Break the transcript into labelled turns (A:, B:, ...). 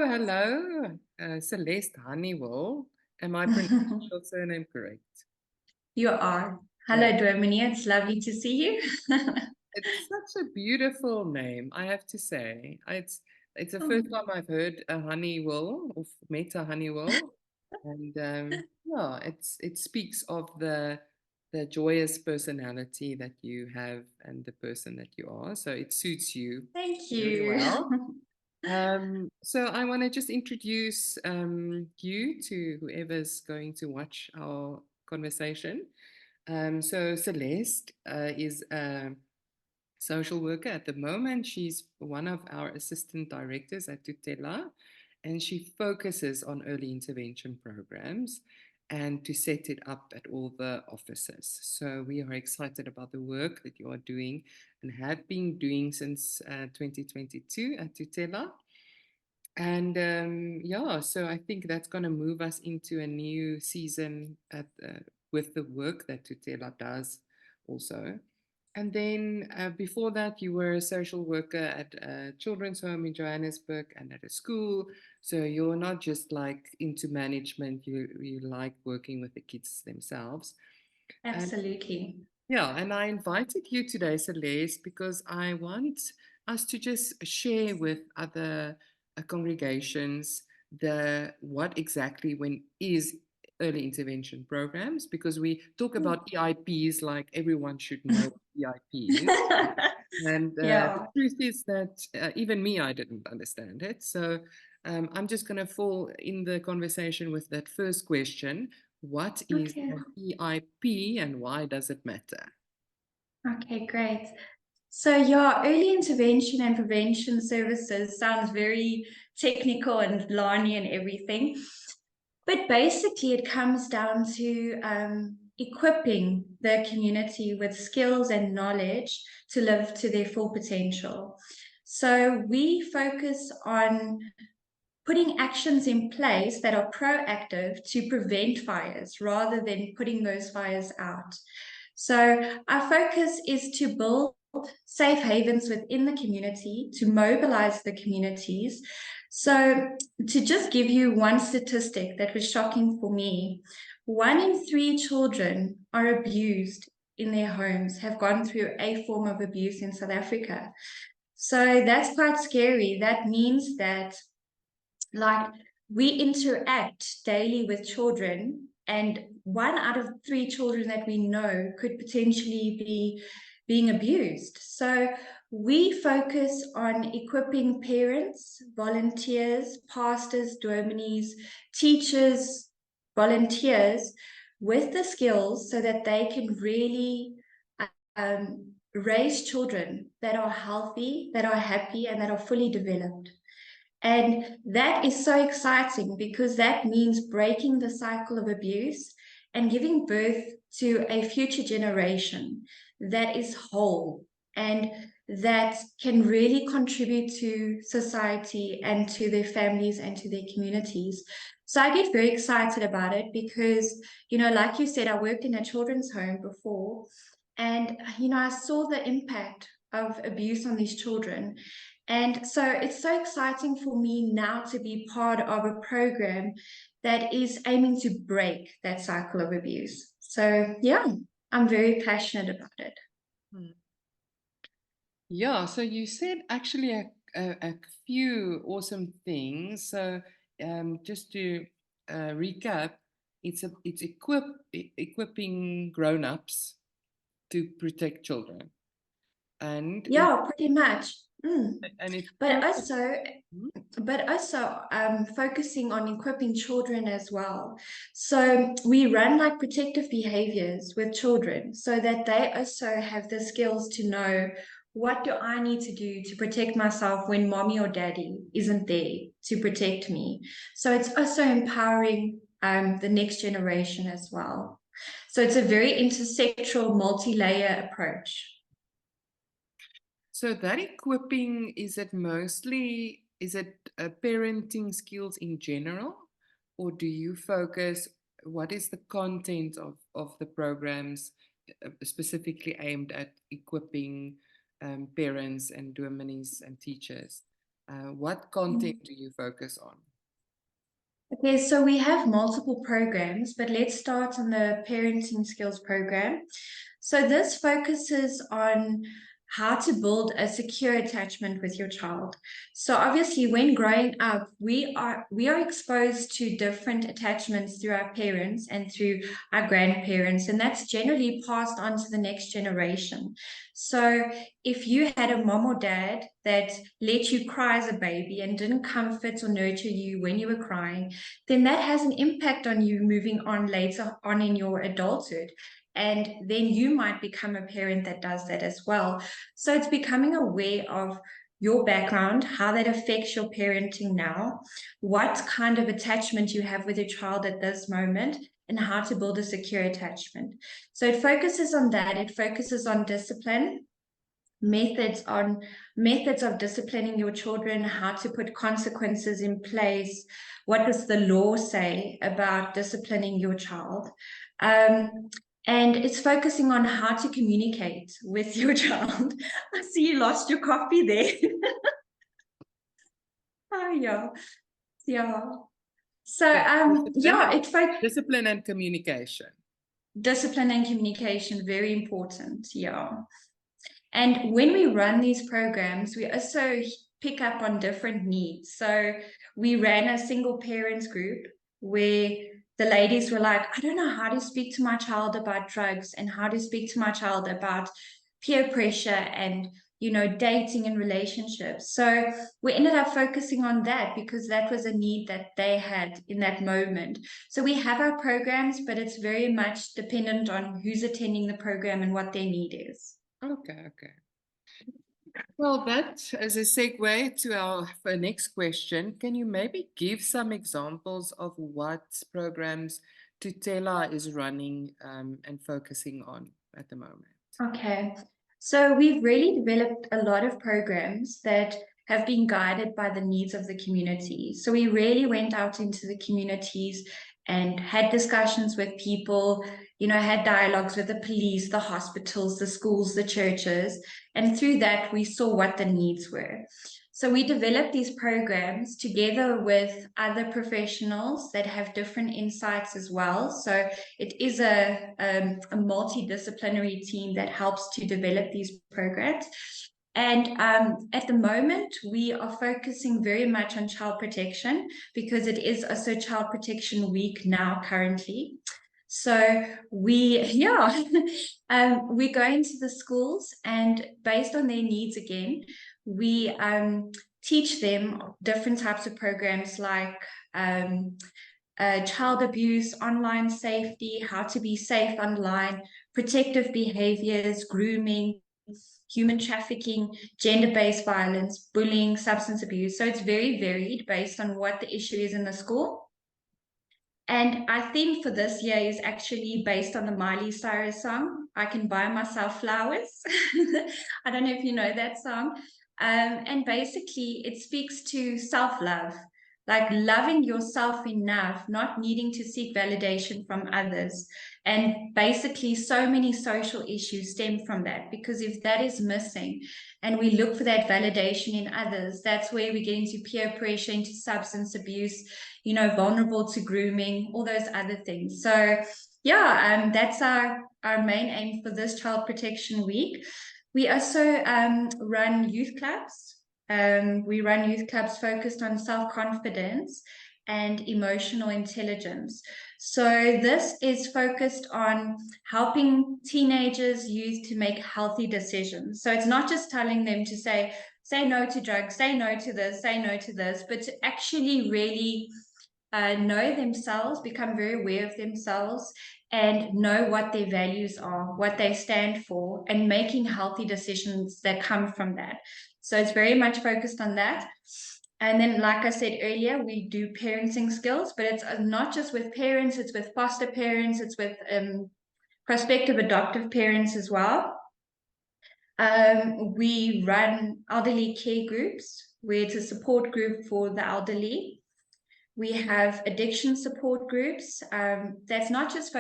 A: Hello, Celeste Honeyball. Am I pronouncing your surname correct?
B: You are.
A: Yeah,
B: Hello, Dominique. It's lovely to see you.
A: it's such a beautiful name, I have to say. It's the
B: Oh,
A: first time I've heard a Honeywell or met a Honeywell, and yeah, it speaks of the joyous personality that you have and the person that you are. So it suits you
B: thank
A: very
B: you.
A: well. So I want to just introduce you to whoever's going to watch our conversation. So Celeste is a social worker at the moment. She's one of our assistant directors at Tutela, and she focuses on early intervention programs and to set it up at all the offices. So we are excited about the work that you are doing and have been doing since 2022 at Tutela. And yeah, so I think that's going to move us into a new season with the work that Tutela does also. And then before that, you were a social worker at a children's home in Johannesburg and at a school. So you're not just like into management, you like working with the kids themselves. And
B: Absolutely.
A: yeah, and I invited you today, Celeste, because I want us to just share with other congregations the what exactly when is early intervention programs, because we talk about EIPs like everyone should know EIP is. And the
B: Yeah.
A: truth is that even me, I didn't understand it. So I'm just going to fall in the conversation with that first question. What is
B: Okay.
A: an EIP and why does it matter?
B: Okay, great. So your early intervention and prevention services sounds very technical and larny and everything. But basically, it comes down to equipping the community with skills and knowledge to live to their full potential. So we focus on putting actions in place that are proactive to prevent fires rather than putting those fires out. So our focus is to build safe havens within the community, to mobilize the communities. So to just give you one statistic that was shocking for me, 1 in 3 children are abused in their homes, have gone through a form of abuse in South Africa. So that's quite scary. That means that like we interact daily with children, and 1 out of 3 children that we know could potentially be being abused. So we focus on equipping parents, volunteers, pastors, dominees, teachers, volunteers with the skills so that they can really raise children that are healthy, that are happy, and that are fully developed. And that is so exciting because that means breaking the cycle of abuse and giving birth to a future generation that is whole and that can really contribute to society and to their families and to their communities. So I get very excited about it because, like you said, I worked in a children's home before, and, I saw the impact of abuse on these children. And so it's so exciting for me now to be part of a program that is aiming to break that cycle of abuse. So, yeah, I'm very passionate about it.
A: Hmm. Yeah, so you said actually a few awesome things. So just to recap, it's equipping grown-ups to protect children, and
B: Yeah, pretty much. Mm.
A: it's
B: But
A: also
B: also, but also focusing on equipping children as well. So we run like protective behaviors with children so that they also have the skills to know, what do I need to do to protect myself when mommy or daddy isn't there to protect me. So it's also empowering the next generation as well. So it's a very intersectoral, multi-layer approach.
A: so that equipping, is it parenting skills in general, or do you focus, what is the content of the programs specifically aimed at equipping parents and dominees and teachers? What content do you focus on?
B: Okay, so we have multiple programs, but let's start on the parenting skills program. So this focuses on how to build a secure attachment with your child. So obviously when growing up, we are exposed to different attachments through our parents and through our grandparents, and that's generally passed on to the next generation. So if you had a mom or dad that let you cry as a baby and didn't comfort or nurture you when you were crying, then that has an impact on you moving on later on in your adulthood. And then you might become a parent that does that as well. So it's becoming aware of your background, how that affects your parenting now, what kind of attachment you have with your child at this moment, and how to build a secure attachment. So it focuses on that. It focuses on discipline, methods of disciplining your children, how to put consequences in place, what does the law say about disciplining your child, and it's focusing on how to communicate with your child. I see you lost your coffee there. Oh yeah. So
A: Discipline and communication.
B: Discipline and communication, very important. Yeah. And when we run these programs, we also pick up on different needs. So we ran a single parents group where the ladies were like, I don't know how to speak to my child about drugs and how to speak to my child about peer pressure and, dating and relationships. So we ended up focusing on that because that was a need that they had in that moment. So we have our programs, but it's very much dependent on who's attending the program and what their need is.
A: Okay. Well, that is a segue to our next question. Can you maybe give some examples of what programs Tutela is running and focusing on at the moment?
B: Okay, so we've really developed a lot of programs that have been guided by the needs of the community. So we really went out into the communities and had discussions with people, had dialogues with the police, the hospitals, the schools, the churches. And through that, we saw what the needs were. So we developed these programs together with other professionals that have different insights as well. So it is a multidisciplinary team that helps to develop these programs. And at the moment, we are focusing very much on child protection because it is also Child Protection Week now currently. So we go into the schools, and based on their needs again, we teach them different types of programs like child abuse, online safety, how to be safe online, protective behaviors, grooming, human trafficking, gender-based violence, bullying, substance abuse. So it's very varied based on what the issue is in the school. And I think for this year is actually based on the Miley Cyrus song, I Can Buy Myself Flowers. I don't know if you know that song. And basically it speaks to self-love, like loving yourself enough, not needing to seek validation from others. And basically so many social issues stem from that, because if that is missing and we look for that validation in others, that's where we get into peer pressure, into substance abuse, vulnerable to grooming, all those other things. So yeah, that's our main aim for this Child Protection Week. We also run youth clubs. We run youth clubs focused on self-confidence and emotional intelligence. So this is focused on helping teenagers, youth to make healthy decisions. So it's not just telling them to say no to drugs, say no to this, but to actually really know themselves, become very aware of themselves, and know what their values are, what they stand for, and making healthy decisions that come from that. So it's very much focused on that. And then, like I said earlier, we do parenting skills, but it's not just with parents, it's with foster parents, it's with prospective adoptive parents as well. We run elderly care groups, where it's a support group for the elderly. We have addiction support groups. That's not just focused